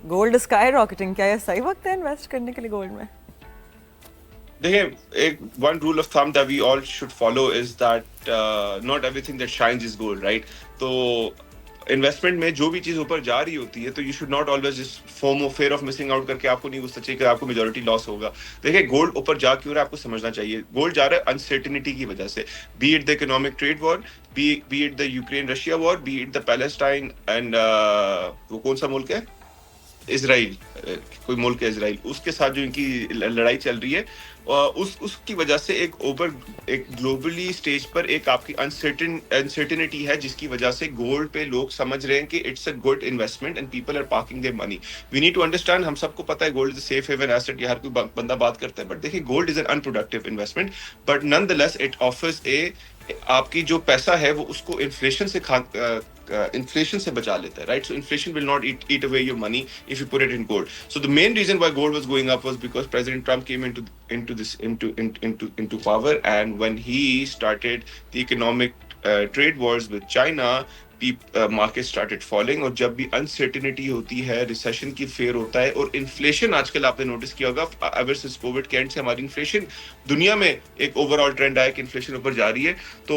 Gold sky rocketing, क्या ये सही वक्त है इन्वेस्ट करने के लिए गोल्ड में? देखिए, एक one rule of thumb that we all should follow is that not everything that shines is gold, right? तो इन्वेस्टमेंट में जो भी चीज ऊपर जा रही होती है, तो you should not always just FOMO, fair of missing out करके आपको नहीं घुसना चाहिए कि आपको मेजॉरिटी लॉस होगा। देखिए, गोल्ड ऊपर जा क्यों रहा है आपको समझना चाहिए। गोल्ड जा रहा है अनसर्टिनिटी की वजह से, B it the economic trade war, B it the Ukraine Russia war, B it the Palestine and वो कौन सा मुल्क है, इसराइल, कोई मुल्क है इसराइल, उसके साथ जो इनकी लड़ाई चल रही है, उसकी वजह से एक ग्लोबली स्टेज पर एक आपकी अनसर्टेनिटी है, जिसकी वजह से गोल्ड पे लोग समझ रहे हैं कि it's a good investment and people are parking their money. We need to understand, हम सबको पता है gold is a safe haven asset, ये हर कोई बंदा बात करता है, बट देखिए gold is an unproductive investment, but nonetheless it offers a, आपकी जो पैसा है वो उसको इन्फ्लेशन से बचा लेता है, right? So inflation will not eat away your money if you put it in gold. So the main reason why gold was going up was because President Trump came into power, and when he started the economic trade wars with China, market started falling. और जब भी uncertainty होती है, recession की fair होता है, और inflation आजकल आपने नोटिस किया होगा, एवर सिंस कोविड के एंड से हमारी इन्फ्लेशन दुनिया में एक ओवरऑल ट्रेंड आया कि इन्फ्लेशन ऊपर जा रही है, तो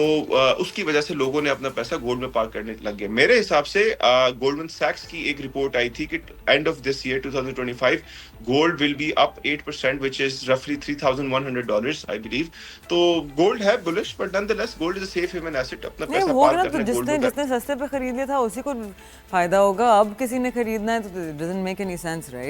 उसकी वजह से लोगों ने अपना पैसा गोल्ड में पार्क करने लग गए। मेरे हिसाब से गोल्डमैन सैक्स की एक रिपोर्ट आई थी कि end of this year 2025 gold will be up 8%, which is roughly $3,100, I believe. तो गोल्ड है bullish, but nonetheless gold is a safe haven asset. अपना नहीं पैसा होगा पार्क ना, तो करना गोल्ड में जिसने सस्ते पे खरीद लिया था उसी को फायदा होगा। अब किसी ने खरीदना है तो doesn't make any sense, right?